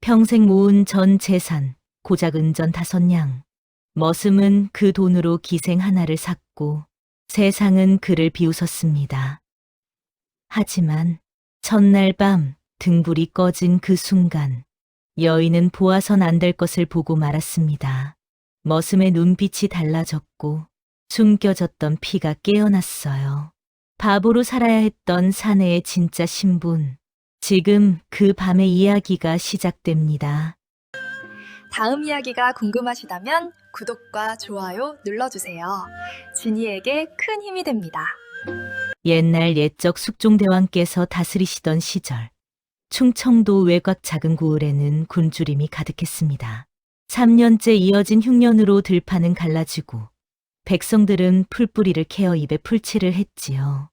평생 모은 전 재산, 고작 은전 5냥. 머슴은 그 돈으로 기생 하나를 샀고 세상은 그를 비웃었습니다. 하지만 첫날 밤 등불이 꺼진 그 순간 여인은 보아선 안 될 것을 보고 말았습니다. 머슴의 눈빛이 달라졌고 숨겨졌던 피가 깨어났어요. 바보로 살아야 했던 사내의 진짜 신분. 지금 그 밤의 이야기가 시작됩니다. 다음 이야기가 궁금하시다면 구독과 좋아요 눌러주세요. 진이에게 큰 힘이 됩니다. 옛날 옛적 숙종대왕께서 다스리시던 시절, 충청도 외곽 작은 고을에는 굶주림이 가득했습니다. 3년째 이어진 흉년으로 들판은 갈라지고 백성들은 풀뿌리를 캐어 입에 풀칠을 했지요.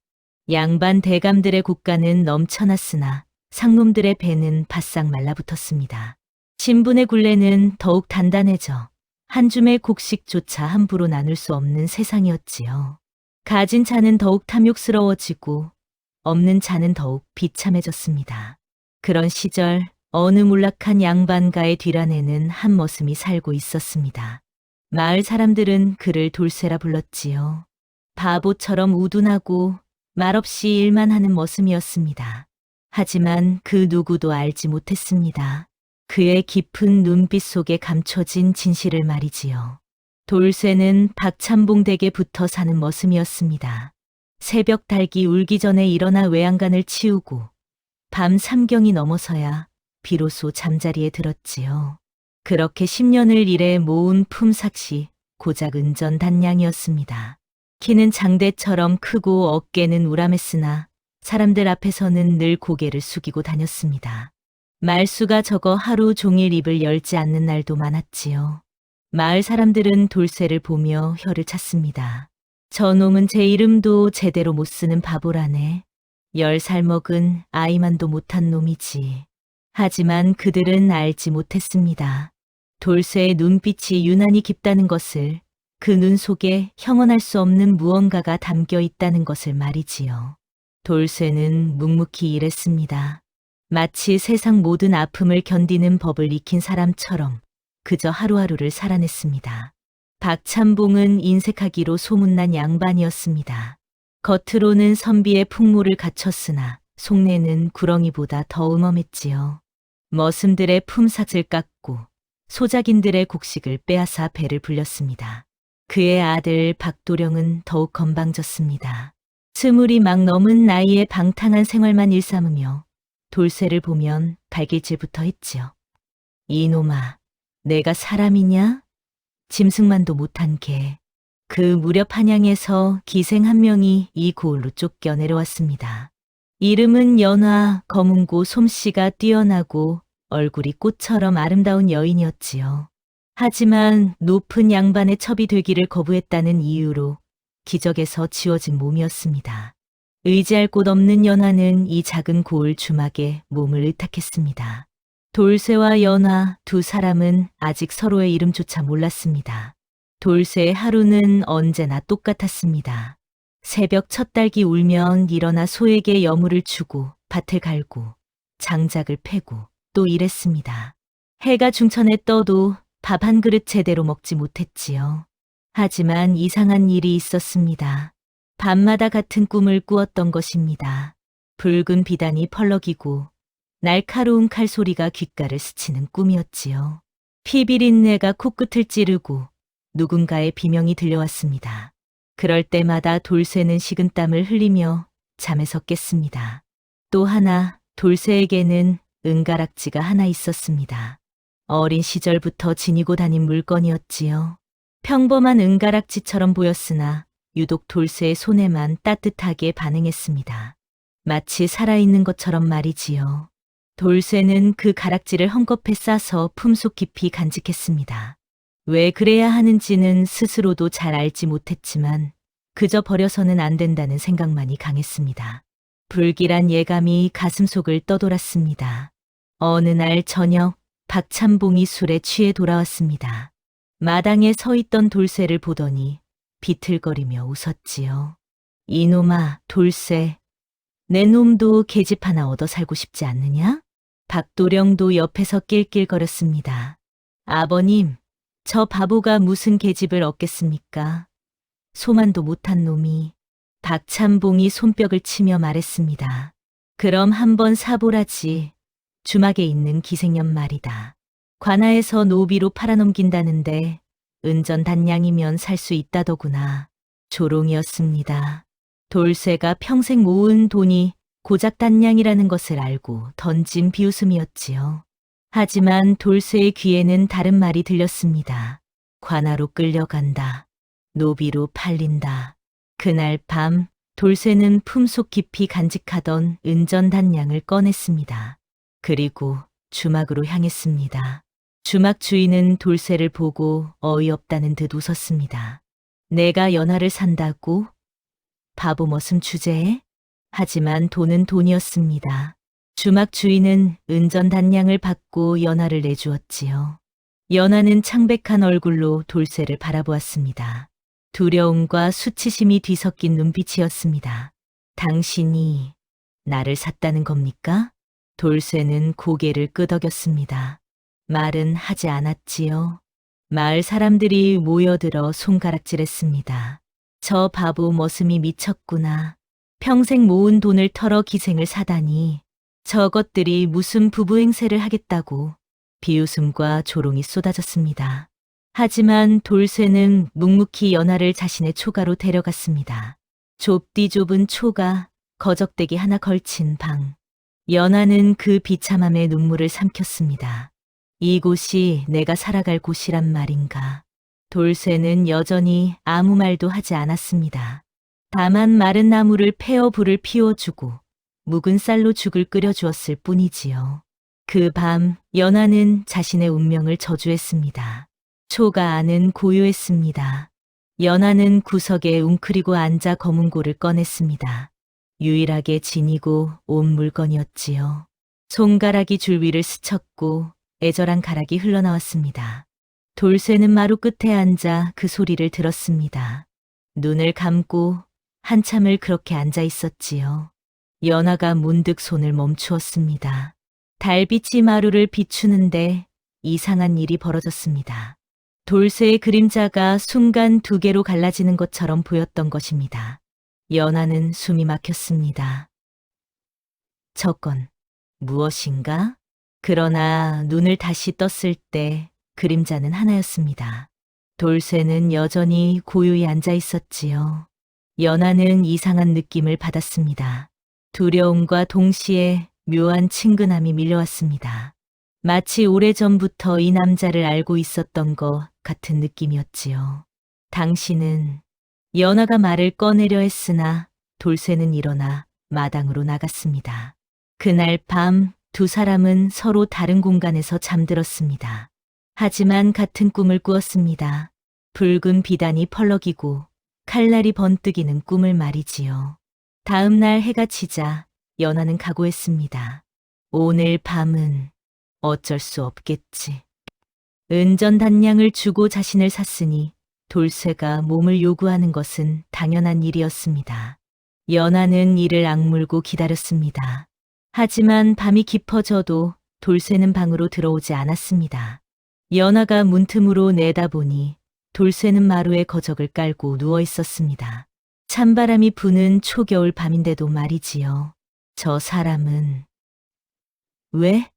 양반 대감들의 국가는 넘쳐났으나 상놈들의 배는 바싹 말라붙었습니다. 신분의 굴레는 더욱 단단해져 한 줌의 곡식조차 함부로 나눌 수 없는 세상이었지요. 가진 자는 더욱 탐욕스러워지고 없는 자는 더욱 비참해졌습니다. 그런 시절 어느 몰락한 양반가의 뒤란에는 한 머슴이 살고 있었습니다. 마을 사람들은 그를 돌쇠라 불렀지요. 바보처럼 우둔하고 말없이 일만 하는 머슴이었습니다. 하지만 그 누구도 알지 못했습니다. 그의 깊은 눈빛 속에 감춰진 진실을 말이지요. 돌쇠는 박찬봉 댁에 붙어 사는 머슴이었습니다. 새벽 닭이 울기 전에 일어나 외양간을 치우고 밤 3경이 넘어서야 비로소 잠자리에 들었지요. 그렇게 10년을 일해 모은 품삯이 고작 은전 단냥이었습니다. 키는 장대처럼 크고 어깨는 우람했으나 사람들 앞에서는 늘 고개를 숙이고 다녔습니다. 말수가 적어 하루 종일 입을 열지 않는 날도 많았지요. 마을 사람들은 돌쇠를 보며 혀를 찼습니다. 저놈은 제 이름도 제대로 못 쓰는 바보라네. 10살 먹은 아이만도 못한 놈이지. 하지만 그들은 알지 못했습니다. 돌쇠의 눈빛이 유난히 깊다는 것을, 그 눈 속에 형언할 수 없는 무언가가 담겨 있다는 것을 말이지요. 돌쇠는 묵묵히 일했습니다. 마치 세상 모든 아픔을 견디는 법을 익힌 사람처럼 그저 하루하루를 살아냈습니다. 박찬봉은 인색하기로 소문난 양반이었습니다. 겉으로는 선비의 풍모를 갖췄으나 속내는 구렁이보다 더 음험했지요. 머슴들의 품삯을 깎고 소작인들의 곡식을 빼앗아 배를 불렸습니다. 그의 아들 박도령은 더욱 건방졌습니다. 20이 막 넘은 나이에 방탕한 생활만 일삼으며 돌쇠를 보면 발길질부터 했지요. 이놈아, 내가 사람이냐? 짐승만도 못한 개. 그 무렵 한양에서 기생 한 명이 이 고을로 쫓겨 내려왔습니다. 이름은 연화, 검은고 솜씨가 뛰어나고 얼굴이 꽃처럼 아름다운 여인이었지요. 하지만 높은 양반의 첩이 되기를 거부했다는 이유로 기적에서 지워진 몸이었습니다. 의지할 곳 없는 연화는 이 작은 고을 주막에 몸을 의탁했습니다. 돌쇠와 연화 두 사람은 아직 서로의 이름조차 몰랐습니다. 돌쇠의 하루는 언제나 똑같았습니다. 새벽 첫 닭이 울면 일어나 소에게 여물을 주고 밭을 갈고 장작을 패고 또 일했습니다. 해가 중천에 떠도 밥 한 그릇 제대로 먹지 못했지요. 하지만 이상한 일이 있었습니다. 밤마다 같은 꿈을 꾸었던 것입니다. 붉은 비단이 펄럭이고 날카로운 칼소리가 귓가를 스치는 꿈이었지요. 피비린내가 코끝을 찌르고 누군가의 비명이 들려왔습니다. 그럴 때마다 돌쇠는 식은땀을 흘리며 잠에서 깼습니다. 또 하나, 돌쇠에게는 은가락지가 하나 있었습니다. 어린 시절부터 지니고 다닌 물건이었지요. 평범한 은가락지처럼 보였으나 유독 돌쇠의 손에만 따뜻하게 반응했습니다. 마치 살아있는 것처럼 말이지요. 돌쇠는 그 가락지를 헝겊에 싸서 품속 깊이 간직했습니다. 왜 그래야 하는지는 스스로도 잘 알지 못했지만 그저 버려서는 안 된다는 생각만이 강했습니다. 불길한 예감이 가슴속을 떠돌았습니다. 어느 날 저녁 박찬봉이 술에 취해 돌아왔습니다. 마당에 서 있던 돌쇠를 보더니 비틀거리며 웃었지요. 이놈아, 돌쇠, 내 놈도 계집 하나 얻어 살고 싶지 않느냐? 박도령도 옆에서 낄낄거렸습니다. 아버님, 저 바보가 무슨 계집을 얻겠습니까? 소만도 못한 놈이. 박찬봉이 손뼉을 치며 말했습니다. 그럼 한번 사보라지. 주막에 있는 기생년 말이다. 관아에서 노비로 팔아넘긴다는데 은전단량이면 살 수 있다더구나. 조롱이었습니다. 돌쇠가 평생 모은 돈이 고작 단량이라는 것을 알고 던진 비웃음이었지요. 하지만 돌쇠의 귀에는 다른 말이 들렸습니다. 관아로 끌려간다. 노비로 팔린다. 그날 밤 돌쇠는 품속 깊이 간직하던 은전단량을 꺼냈습니다. 그리고 주막으로 향했습니다. 주막 주인은 돌쇠를 보고 어이없다는 듯 웃었습니다. 내가 연하를 산다고? 바보 머슴 주제에? 하지만 돈은 돈이었습니다. 주막 주인은 은전단량을 받고 연하를 내주었지요. 연하는 창백한 얼굴로 돌쇠를 바라보았습니다. 두려움과 수치심이 뒤섞인 눈빛이었습니다. 당신이 나를 샀다는 겁니까? 돌쇠는 고개를 끄덕였습니다. 말은 하지 않았지요. 마을 사람들이 모여들어 손가락질했습니다. 저 바보 머슴이 미쳤구나. 평생 모은 돈을 털어 기생을 사다니. 저것들이 무슨 부부 행세를 하겠다고. 비웃음과 조롱이 쏟아졌습니다. 하지만 돌쇠는 묵묵히 연하를 자신의 초가로 데려갔습니다. 좁디 좁은 초가, 거적대기 하나 걸친 방. 연하는 그 비참함에 눈물을 삼켰습니다. 이곳이 내가 살아갈 곳이란 말인가. 돌쇠는 여전히 아무 말도 하지 않았습니다. 다만 마른 나무를 패어 불을 피워주고 묵은 쌀로 죽을 끓여주었을 뿐이지요. 그 밤 연하는 자신의 운명을 저주했습니다. 초가 안은 고요했습니다. 연하는 구석에 웅크리고 앉아 검은고를 꺼냈습니다. 유일하게 지니고 온 물건이었지요. 손가락이 줄 위를 스쳤고 애절한 가락이 흘러나왔습니다. 돌쇠는 마루 끝에 앉아 그 소리를 들었습니다. 눈을 감고 한참을 그렇게 앉아 있었지요. 연하가 문득 손을 멈추었습니다. 달빛이 마루를 비추는데 이상한 일이 벌어졌습니다. 돌쇠의 그림자가 순간 두 개로 갈라지는 것처럼 보였던 것입니다. 연하는 숨이 막혔습니다. 저건 무엇인가? 그러나 눈을 다시 떴을 때 그림자는 하나였습니다. 돌쇠는 여전히 고요히 앉아 있었지요. 연하는 이상한 느낌을 받았습니다. 두려움과 동시에 묘한 친근함이 밀려왔습니다. 마치 오래전부터 이 남자를 알고 있었던 것 같은 느낌이었지요. 당신은 연하가 말을 꺼내려 했으나 돌쇠는 일어나 마당으로 나갔습니다. 그날 밤 두 사람은 서로 다른 공간에서 잠들었습니다. 하지만 같은 꿈을 꾸었습니다. 붉은 비단이 펄럭이고 칼날이 번뜩이는 꿈을 말이지요. 다음 날 해가 지자 연하는 각오했습니다. 오늘 밤은 어쩔 수 없겠지. 은전단량을 주고 자신을 샀으니 돌쇠가 몸을 요구하는 것은 당연한 일이었습니다. 연하는 이를 악물고 기다렸습니다. 하지만 밤이 깊어져도 돌쇠는 방으로 들어오지 않았습니다. 연하가 문틈으로 내다보니 돌쇠는 마루에 거적을 깔고 누워 있었습니다. 찬바람이 부는 초겨울 밤인데도 말이지요. 저 사람은... 왜?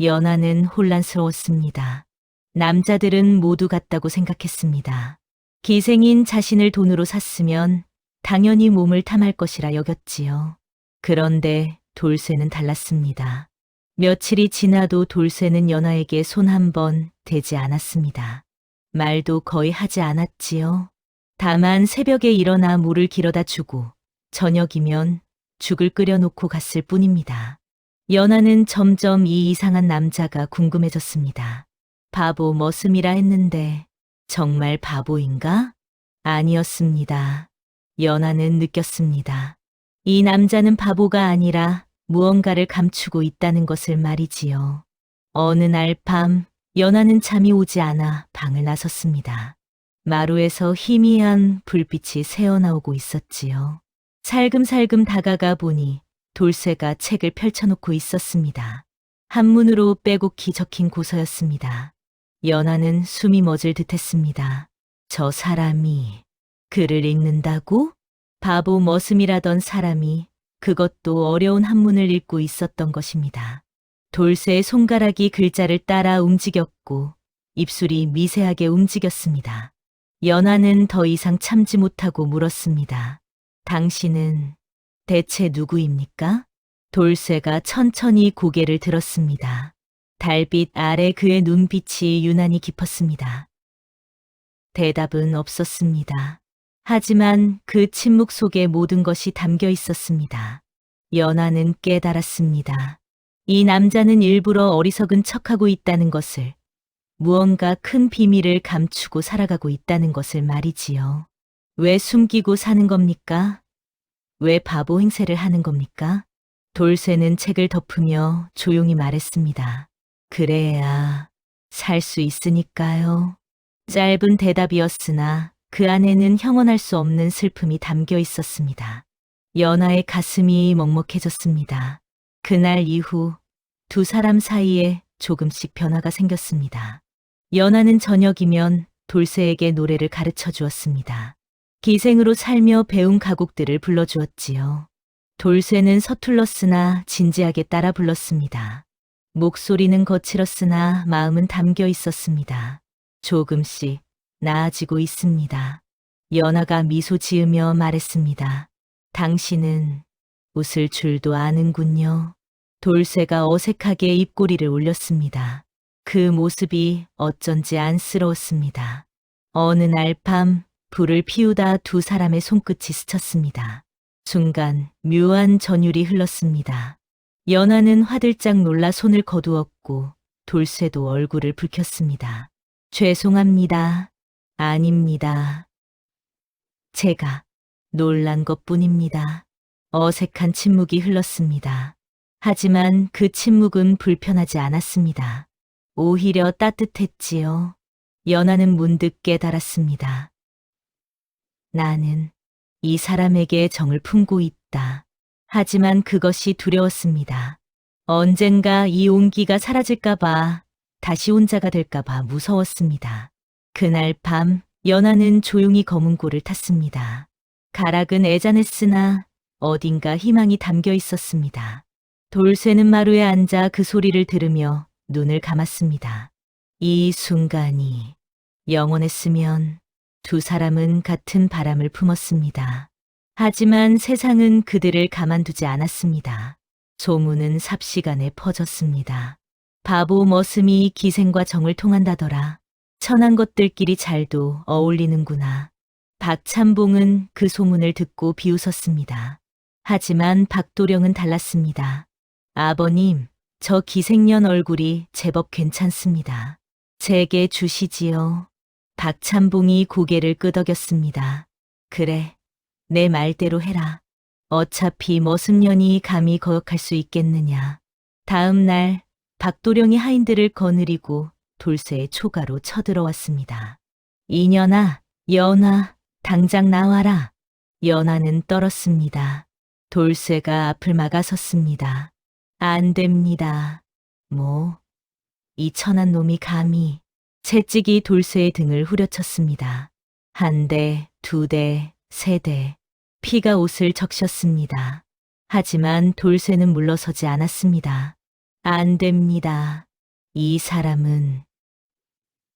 연하는 혼란스러웠습니다. 남자들은 모두 같다고 생각했습니다. 기생인 자신을 돈으로 샀으면 당연히 몸을 탐할 것이라 여겼지요. 그런데 돌쇠는 달랐습니다. 며칠이 지나도 돌쇠는 연하에게 손 한 번 대지 않았습니다. 말도 거의 하지 않았지요. 다만 새벽에 일어나 물을 길어다 주고 저녁이면 죽을 끓여놓고 갔을 뿐입니다. 연하는 점점 이 이상한 남자가 궁금해졌습니다. 바보 머슴이라 했는데 정말 바보인가? 아니었습니다. 연하는 느꼈습니다. 이 남자는 바보가 아니라 무언가를 감추고 있다는 것을 말이지요. 어느 날 밤 연하는 잠이 오지 않아 방을 나섰습니다. 마루에서 희미한 불빛이 새어나오고 있었지요. 살금살금 다가가 보니 돌쇠가 책을 펼쳐놓고 있었습니다. 한문으로 빼곡히 적힌 고서였습니다. 연하는 숨이 멎을 듯했습니다. 저 사람이 글을 읽는다고? 바보 머슴이라던 사람이 그것도 어려운 한문을 읽고 있었던 것입니다. 돌쇠의 손가락이 글자를 따라 움직였고 입술이 미세하게 움직였습니다. 연하는 더 이상 참지 못하고 물었습니다. 당신은 대체 누구입니까? 돌쇠가 천천히 고개를 들었습니다. 달빛 아래 그의 눈빛이 유난히 깊었습니다. 대답은 없었습니다. 하지만 그 침묵 속에 모든 것이 담겨 있었습니다. 연하는 깨달았습니다. 이 남자는 일부러 어리석은 척하고 있다는 것을, 무언가 큰 비밀을 감추고 살아가고 있다는 것을 말이지요. 왜 숨기고 사는 겁니까? 왜 바보 행세를 하는 겁니까? 돌쇠는 책을 덮으며 조용히 말했습니다. 그래야 살 수 있으니까요. 짧은 대답이었으나 그 안에는 형언할 수 없는 슬픔이 담겨 있었습니다. 연하의 가슴이 먹먹해졌습니다. 그날 이후 두 사람 사이에 조금씩 변화가 생겼습니다. 연하는 저녁이면 돌쇠에게 노래를 가르쳐 주었습니다. 기생으로 살며 배운 가곡들을 불러주었지요. 돌쇠는 서툴렀으나 진지하게 따라 불렀습니다. 목소리는 거칠었으나 마음은 담겨 있었습니다. 조금씩 나아지고 있습니다. 연하가 미소 지으며 말했습니다. 당신은 웃을 줄도 아는군요. 돌쇠가 어색하게 입꼬리를 올렸습니다. 그 모습이 어쩐지 안쓰러웠습니다. 어느 날 밤 불을 피우다 두 사람의 손끝이 스쳤습니다. 순간 묘한 전율이 흘렀습니다. 연하는 화들짝 놀라 손을 거두었고 돌쇠도 얼굴을 붉혔습니다. 죄송합니다. 아닙니다. 제가 놀란 것뿐입니다. 어색한 침묵이 흘렀습니다. 하지만 그 침묵은 불편하지 않았습니다. 오히려 따뜻했지요. 연하는 문득 깨달았습니다. 나는 이 사람에게 정을 품고 있다. 하지만 그것이 두려웠습니다. 언젠가 이 온기가 사라질까봐, 다시 혼자가 될까봐 무서웠습니다. 그날 밤 연하는 조용히 검은 고를 탔습니다. 가락은 애잔했으나 어딘가 희망이 담겨 있었습니다. 돌쇠는 마루에 앉아 그 소리를 들으며 눈을 감았습니다. 이 순간이 영원했으면 두 사람은 같은 바람을 품었습니다. 하지만 세상은 그들을 가만두지 않았습니다. 소문은 삽시간에 퍼졌습니다. 바보 머슴이 기생과 정을 통한다더라. 천한 것들끼리 잘도 어울리는구나. 박찬봉은 그 소문을 듣고 비웃었습니다. 하지만 박도령은 달랐습니다. 아버님, 저 기생년 얼굴이 제법 괜찮습니다. 제게 주시지요. 박찬봉이 고개를 끄덕였습니다. 그래, 내 말대로 해라. 어차피 머슴년이 감히 거역할 수 있겠느냐. 다음 날 박도령이 하인들을 거느리고 돌쇠의 초가로 쳐들어왔습니다. 이년아, 연하, 당장 나와라. 연하는 떨었습니다. 돌쇠가 앞을 막아섰습니다. 안 됩니다. 이 천한 놈이 감히. 채찍이 돌쇠의 등을 후려쳤습니다. 한 대, 두 대, 세 대. 피가 옷을 적셨습니다. 하지만 돌쇠는 물러서지 않았습니다. 안 됩니다. 이 사람은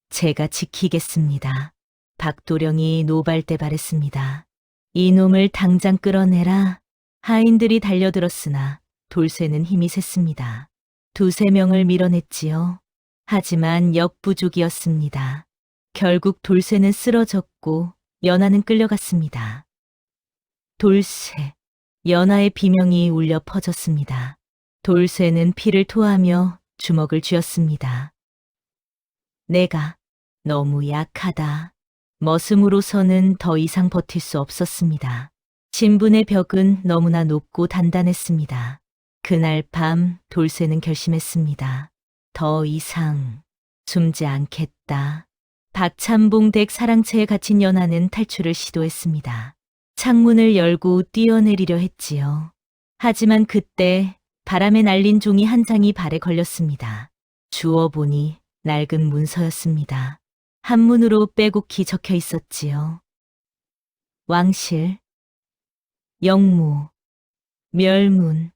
제가 지키겠습니다. 박도령이 노발대발했습니다. 이놈을 당장 끌어내라. 하인들이 달려들었으나 돌쇠는 힘이 셌습니다. 두세 명을 밀어냈지요. 하지만 역부족이었습니다. 결국 돌쇠는 쓰러졌고 연하는 끌려갔습니다. 돌쇠, 연하의 비명이 울려 퍼졌습니다. 돌쇠는 피를 토하며 주먹을 쥐었습니다. 내가 너무 약하다. 머슴으로서는 더 이상 버틸 수 없었습니다. 신분의 벽은 너무나 높고 단단했습니다. 그날 밤 돌쇠는 결심했습니다. 더 이상 숨지 않겠다. 박찬봉 댁 사랑채에 갇힌 연하는 탈출을 시도했습니다. 창문을 열고 뛰어내리려 했지요. 하지만 그때 바람에 날린 종이 한 장이 발에 걸렸습니다. 주워보니 낡은 문서였습니다. 한문으로 빼곡히 적혀 있었지요. 왕실, 영무, 멸문.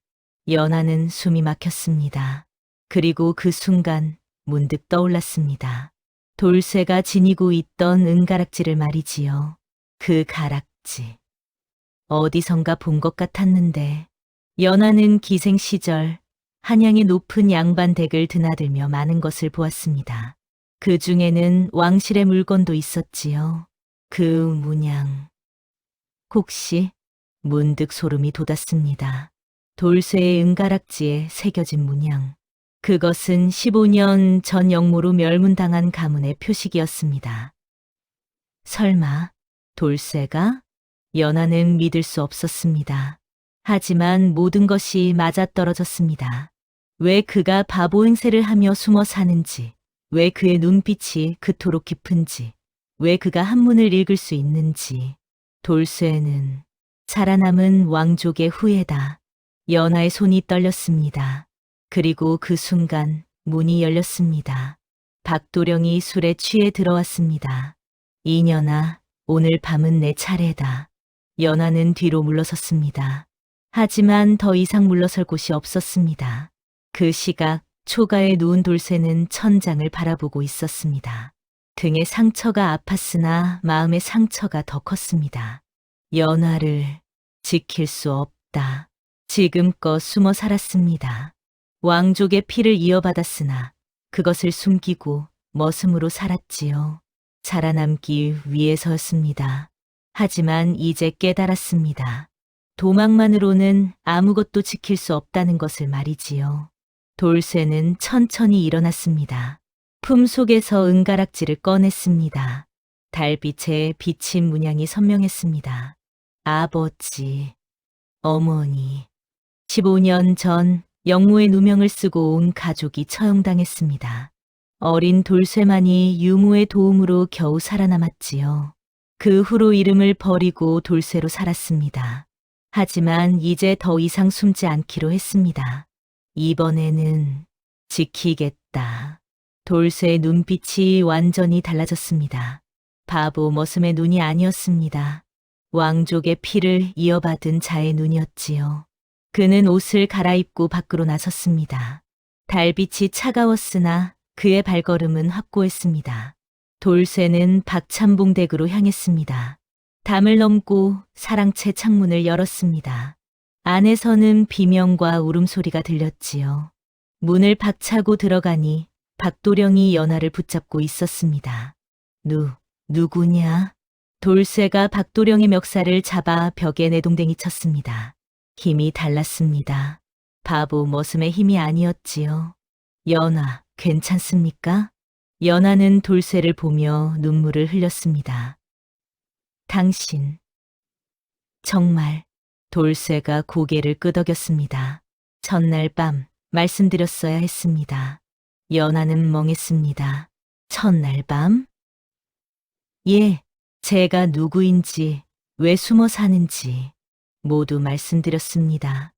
연하는 숨이 막혔습니다. 그리고 그 순간 문득 떠올랐습니다. 돌쇠가 지니고 있던 은가락지를 말이지요. 그 가락지. 어디선가 본 것 같았는데 연하는 기생 시절 한양의 높은 양반댁을 드나들며 많은 것을 보았습니다. 그 중에는 왕실의 물건도 있었지요. 그 문양. 혹시 문득 소름이 돋았습니다. 돌쇠의 은가락지에 새겨진 문양. 그것은 15년 전 영모로 멸문당한 가문의 표식이었습니다. 설마 돌쇠가? 연하는 믿을 수 없었습니다. 하지만 모든 것이 맞아떨어졌습니다. 왜 그가 바보 행세를 하며 숨어 사는지, 왜 그의 눈빛이 그토록 깊은지, 왜 그가 한문을 읽을 수 있는지. 돌쇠는 살아남은 왕족의 후예다. 연하의 손이 떨렸습니다. 그리고 그 순간 문이 열렸습니다. 박도령이 술에 취해 들어왔습니다. 이년아, 오늘 밤은 내 차례다. 연하는 뒤로 물러섰습니다. 하지만 더 이상 물러설 곳이 없었습니다. 그 시각 초가에 누운 돌쇠는 천장을 바라보고 있었습니다. 등에 상처가 아팠으나 마음의 상처가 더 컸습니다. 연하를 지킬 수 없다. 지금껏 숨어 살았습니다. 왕족의 피를 이어받았으나 그것을 숨기고 머슴으로 살았지요. 살아남기 위해서였습니다. 하지만 이제 깨달았습니다. 도망만으로는 아무것도 지킬 수 없다는 것을 말이지요. 돌쇠는 천천히 일어났습니다. 품속에서 은가락지를 꺼냈습니다. 달빛에 비친 문양이 선명했습니다. 아버지, 어머니. 15년 전 영모의 누명을 쓰고 온 가족이 처형당했습니다. 어린 돌쇠만이 유모의 도움으로 겨우 살아남았지요. 그 후로 이름을 버리고 돌쇠로 살았습니다. 하지만 이제 더 이상 숨지 않기로 했습니다. 이번에는 지키겠다. 돌쇠의 눈빛이 완전히 달라졌습니다. 바보 머슴의 눈이 아니었습니다. 왕족의 피를 이어받은 자의 눈이었지요. 그는 옷을 갈아입고 밖으로 나섰습니다. 달빛이 차가웠으나 그의 발걸음은 확고했습니다. 돌쇠는 박찬봉 댁으로 향했습니다. 담을 넘고 사랑채 창문을 열었습니다. 안에서는 비명과 울음소리가 들렸지요. 문을 박차고 들어가니 박도령이 연하를 붙잡고 있었습니다. 누구냐? 돌쇠가 박도령의 멱살을 잡아 벽에 내동댕이 쳤습니다. 힘이 달랐습니다. 바보 머슴의 힘이 아니었지요. 연하, 괜찮습니까? 연하는 돌쇠를 보며 눈물을 흘렸습니다. 당신. 정말. 돌쇠가 고개를 끄덕였습니다. 첫날 밤 말씀드렸어야 했습니다. 연하는 멍했습니다. 첫날 밤? 예, 제가 누구인지, 왜 숨어 사는지 모두 말씀드렸습니다.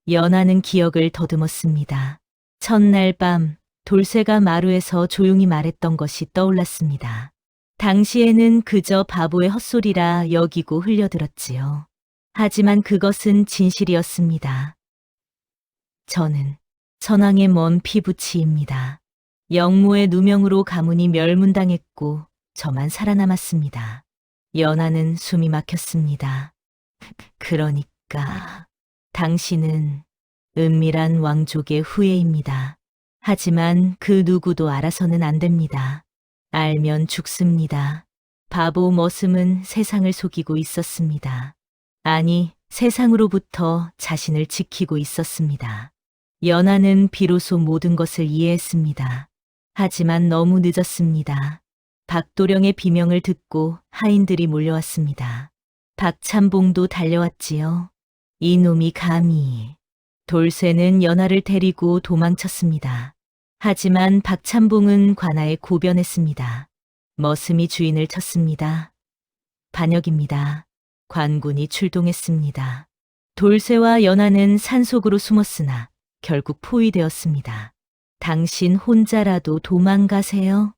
연하는 기억을 더듬었습니다. 첫날 밤 돌쇠가 마루에서 조용히 말했던 것이 떠올랐습니다. 당시에는 그저 바보의 헛소리라 여기고 흘려들었지요. 하지만 그것은 진실이었습니다. 저는 선왕의 먼 피부치입니다. 영모의 누명으로 가문이 멸문당했고 저만 살아남았습니다. 연하는 숨이 막혔습니다. 그러니까 당신은 은밀한 왕족의 후예입니다. 하지만 그 누구도 알아서는 안 됩니다. 알면 죽습니다. 바보 머슴은 세상을 속이고 있었습니다. 아니, 세상으로부터 자신을 지키고 있었습니다. 연하는 비로소 모든 것을 이해했습니다. 하지만 너무 늦었습니다. 박도령의 비명을 듣고 하인들이 몰려왔습니다. 박찬봉도 달려왔지요. 이놈이 감히. 돌쇠는 연하를 데리고 도망쳤습니다. 하지만 박찬봉은 관아에 고변했습니다. 머슴이 주인을 쳤습니다. 반역입니다. 관군이 출동했습니다. 돌쇠와 연하는 산속으로 숨었으나 결국 포위되었습니다. 당신 혼자라도 도망가세요.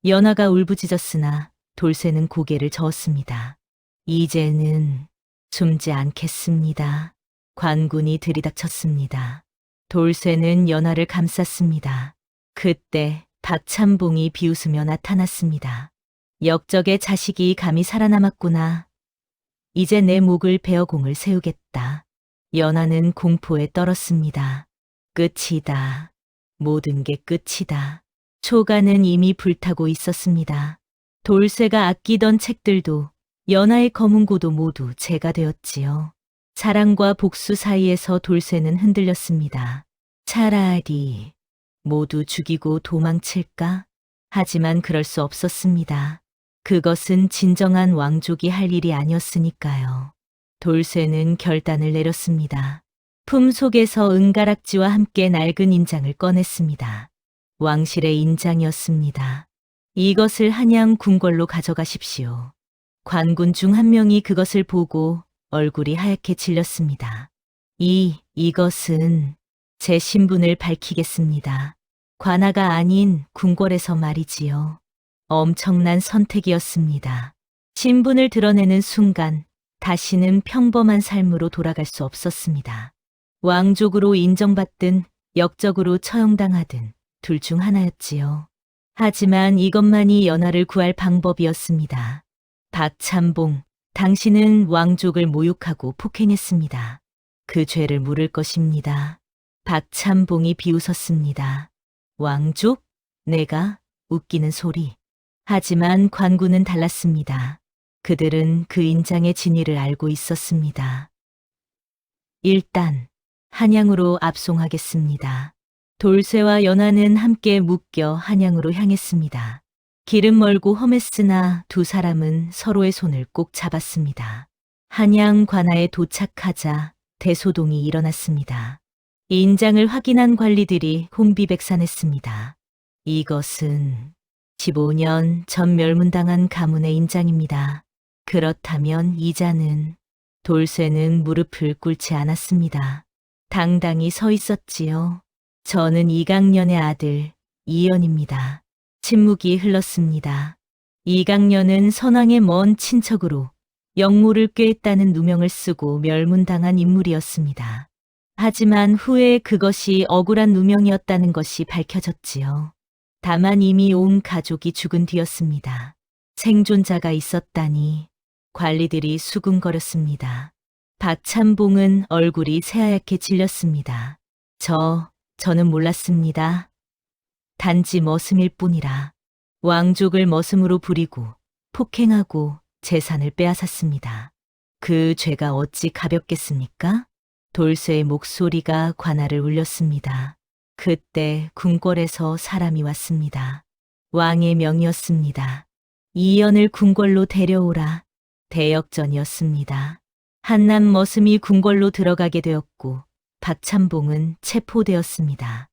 연하가 울부짖었으나 돌쇠는 고개를 저었습니다. 이제는 숨지 않겠습니다. 관군이 들이닥쳤습니다. 돌쇠는 연하를 감쌌습니다. 그때 박찬봉이 비웃으며 나타났습니다. 역적의 자식이 감히 살아남았구나. 이제 내 목을 베어 공을 세우겠다. 연하는 공포에 떨었습니다. 끝이다. 모든 게 끝이다. 초가는 이미 불타고 있었습니다. 돌쇠가 아끼던 책들도 연하의 검은고도 모두 재가 되었지요. 사랑과 복수 사이에서 돌쇠는 흔들렸습니다. 차라리 모두 죽이고 도망칠까? 하지만 그럴 수 없었습니다. 그것은 진정한 왕족이 할 일이 아니었으니까요. 돌쇠는 결단을 내렸습니다. 품속에서 은가락지와 함께 낡은 인장을 꺼냈습니다. 왕실의 인장이었습니다. 이것을 한양 궁궐로 가져가십시오. 관군 중 한 명이 그것을 보고 얼굴이 하얗게 질렸습니다. 이것은 제 신분을 밝히겠습니다. 관아가 아닌 궁궐에서 말이지요. 엄청난 선택이었습니다. 신분을 드러내는 순간 다시는 평범한 삶으로 돌아갈 수 없었습니다. 왕족으로 인정받든 역적으로 처형당하든 둘 중 하나였지요. 하지만 이것만이 연하를 구할 방법이었습니다. 박찬봉, 당신은 왕족을 모욕하고 폭행했습니다. 그 죄를 물을 것입니다. 박찬봉이 비웃었습니다. 왕족? 내가? 웃기는 소리. 하지만 관군은 달랐습니다. 그들은 그 인장의 진위를 알고 있었습니다. 일단 한양으로 압송하겠습니다. 돌쇠와 연하는 함께 묶여 한양으로 향했습니다. 길은 멀고 험했으나 두 사람은 서로의 손을 꼭 잡았습니다. 한양 관아에 도착하자 대소동이 일어났습니다. 인장을 확인한 관리들이 혼비백산했습니다. 이것은 15년 전 멸문당한 가문의 인장입니다. 그렇다면 이자는 돌쇠는 무릎을 꿇지 않았습니다. 당당히 서 있었지요. 저는 이강년의 아들 이연입니다. 침묵이 흘렀습니다. 이강년은 선왕의 먼 친척으로 역모를 꾀했다는 누명을 쓰고 멸문당한 인물이었습니다. 하지만 후에 그것이 억울한 누명이었다는 것이 밝혀졌지요. 다만 이미 온 가족이 죽은 뒤였습니다. 생존자가 있었다니 관리들이 수군거렸습니다. 박찬봉은 얼굴이 새하얗게 질렸습니다. 저는 몰랐습니다. 단지 머슴일 뿐이라. 왕족을 머슴으로 부리고 폭행하고 재산을 빼앗았습니다. 그 죄가 어찌 가볍겠습니까? 돌쇠의 목소리가 관아를 울렸습니다. 그때 궁궐에서 사람이 왔습니다. 왕의 명이었습니다. 이연을 궁궐로 데려오라. 대역전이었습니다. 한남 머슴이 궁궐로 들어가게 되었고 박찬봉은 체포되었습니다.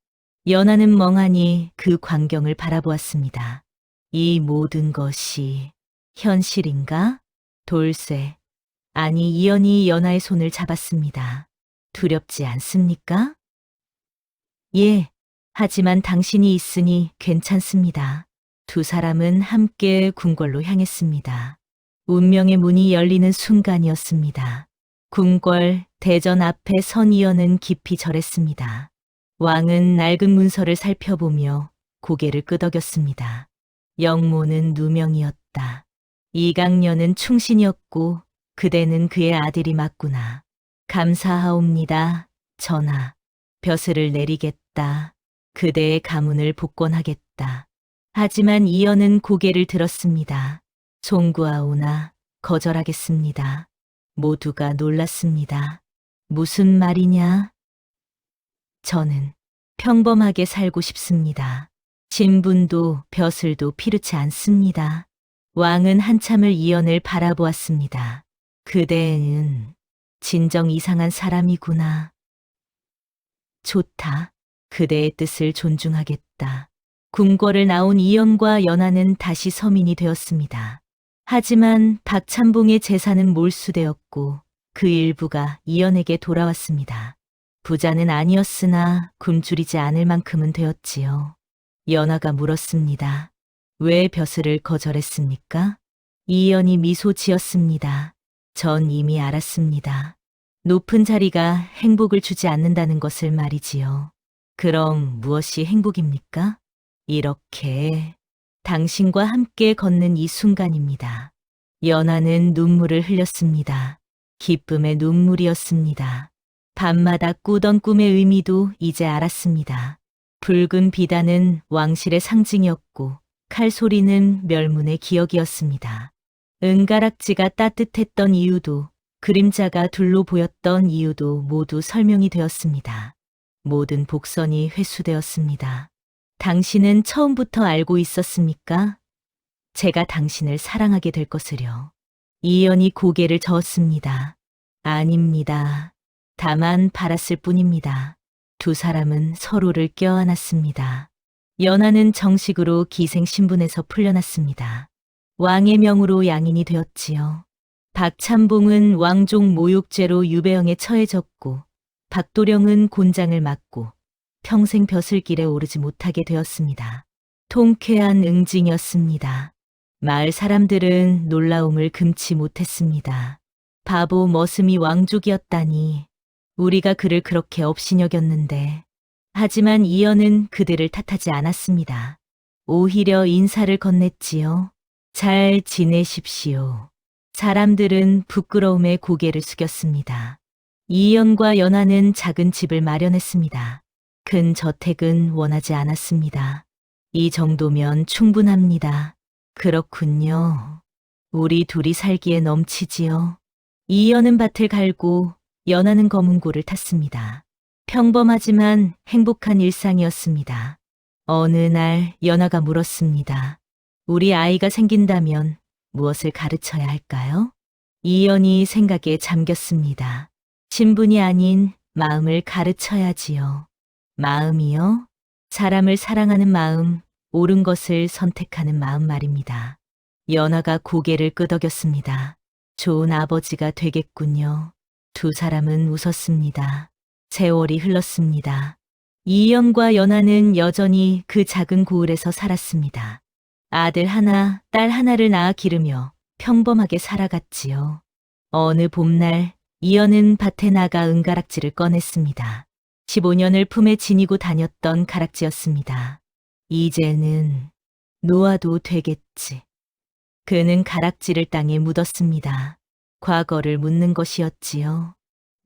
연하는 멍하니 그 광경을 바라보았습니다. 이 모든 것이 현실인가? 돌쇠, 아니 이연이 연하의 손을 잡았습니다. 두렵지 않습니까? 예, 하지만 당신이 있으니 괜찮습니다. 두 사람은 함께 궁궐로 향했습니다. 운명의 문이 열리는 순간이었습니다. 궁궐 대전 앞에 선 이연은 깊이 절했습니다. 왕은 낡은 문서를 살펴보며 고개를 끄덕였습니다. 영모는 누명이었다. 이강년은 충신이었고 그대는 그의 아들이 맞구나. 감사하옵니다. 전하. 벼슬을 내리겠다. 그대의 가문을 복권하겠다. 하지만 이연은 고개를 들었습니다. 송구하오나 거절하겠습니다. 모두가 놀랐습니다. 무슨 말이냐? 저는 평범하게 살고 싶습니다. 신분도 벼슬도 필요치 않습니다. 왕은 한참을 이연을 바라보았습니다. 그대는 진정 이상한 사람이구나. 좋다. 그대의 뜻을 존중하겠다. 궁궐을 나온 이연과 연하는 다시 서민이 되었습니다. 하지만 박찬봉의 재산은 몰수되었고 그 일부가 이연에게 돌아왔습니다. 부자는 아니었으나 굶주리지 않을 만큼은 되었지요. 연하가 물었습니다. 왜 벼슬을 거절했습니까? 이연이 미소 지었습니다. 전 이미 알았습니다. 높은 자리가 행복을 주지 않는다는 것을 말이지요. 그럼 무엇이 행복입니까? 이렇게 당신과 함께 걷는 이 순간입니다. 연하는 눈물을 흘렸습니다. 기쁨의 눈물이었습니다. 밤마다 꾸던 꿈의 의미도 이제 알았습니다. 붉은 비단은 왕실의 상징이었고 칼소리는 멸문의 기억이었습니다. 은가락지가 따뜻했던 이유도 그림자가 둘로 보였던 이유도 모두 설명이 되었습니다. 모든 복선이 회수되었습니다. 당신은 처음부터 알고 있었습니까? 제가 당신을 사랑하게 될 것을요. 이연이 고개를 저었습니다. 아닙니다. 다만 바랐을 뿐입니다. 두 사람은 서로를 껴안았습니다. 연하는 정식으로 기생신분에서 풀려났습니다. 왕의 명으로 양인이 되었지요. 박찬봉은 왕족 모욕죄로 유배형에 처해졌고 박도령은 곤장을 맞고 평생 벼슬길에 오르지 못하게 되었습니다. 통쾌한 응징이었습니다. 마을 사람들은 놀라움을 금치 못했습니다. 바보 머슴이 왕족이었다니 우리가 그를 그렇게 업신여겼는데 하지만 이연은 그들을 탓하지 않았습니다. 오히려 인사를 건넸지요. 잘 지내십시오. 사람들은 부끄러움에 고개를 숙였습니다. 이연과 연하는 작은 집을 마련했습니다. 큰 저택은 원하지 않았습니다. 이 정도면 충분합니다. 그렇군요. 우리 둘이 살기에 넘치지요. 이연은 밭을 갈고 연하는 검은고를 탔습니다. 평범하지만 행복한 일상이었습니다. 어느 날 연하가 물었습니다. 우리 아이가 생긴다면 무엇을 가르쳐야 할까요? 이연이 생각에 잠겼습니다. 신분이 아닌 마음을 가르쳐야지요. 마음이요? 사람을 사랑하는 마음, 옳은 것을 선택하는 마음 말입니다. 연하가 고개를 끄덕였습니다. 좋은 아버지가 되겠군요. 두 사람은 웃었습니다. 세월이 흘렀습니다. 이연과 연하는 여전히 그 작은 고을에서 살았습니다. 아들 하나, 딸 하나를 낳아 기르며 평범하게 살아갔지요. 어느 봄날 이연은 밭에 나가 은가락지를 꺼냈습니다. 15년을 품에 지니고 다녔던 가락지였습니다. 이제는 놓아도 되겠지. 그는 가락지를 땅에 묻었습니다. 과거를 묻는 것이었지요.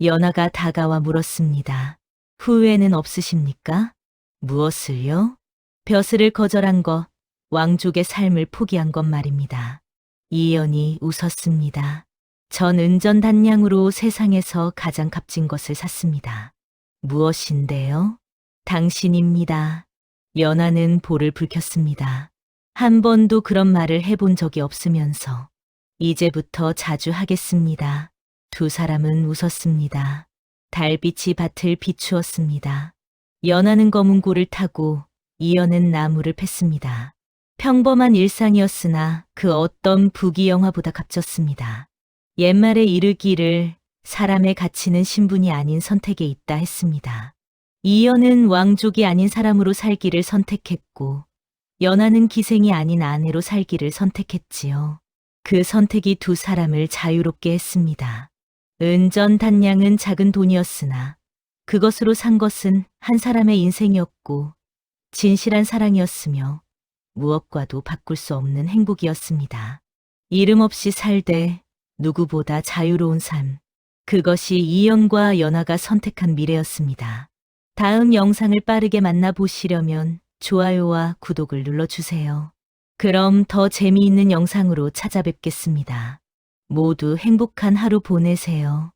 연하가 다가와 물었습니다. 후회는 없으십니까? 무엇을요? 벼슬을 거절한 것, 왕족의 삶을 포기한 것 말입니다. 이연이 웃었습니다. 전 은전단량으로 세상에서 가장 값진 것을 샀습니다. 무엇인데요? 당신입니다. 연하는 볼을 붉혔습니다. 한 번도 그런 말을 해본 적이 없으면서 이제부터 자주 하겠습니다. 두 사람은 웃었습니다. 달빛이 밭을 비추었습니다. 연하는 검은고를 타고 이연은 나무를 팼습니다. 평범한 일상이었으나 그 어떤 부귀영화보다 값졌습니다. 옛말에 이르기를 사람의 가치는 신분이 아닌 선택에 있다 했습니다. 이연은 왕족이 아닌 사람으로 살기를 선택했고 연하는 기생이 아닌 아내로 살기를 선택했지요. 그 선택이 두 사람을 자유롭게 했습니다. 은전단량은 작은 돈이었으나 그것으로 산 것은 한 사람의 인생이었고 진실한 사랑이었으며 무엇과도 바꿀 수 없는 행복이었습니다. 이름 없이 살되 누구보다 자유로운 삶. 그것이 이연과 연하가 선택한 미래였습니다. 다음 영상을 빠르게 만나보시려면 좋아요와 구독을 눌러주세요. 그럼 더 재미있는 영상으로 찾아뵙겠습니다. 모두 행복한 하루 보내세요.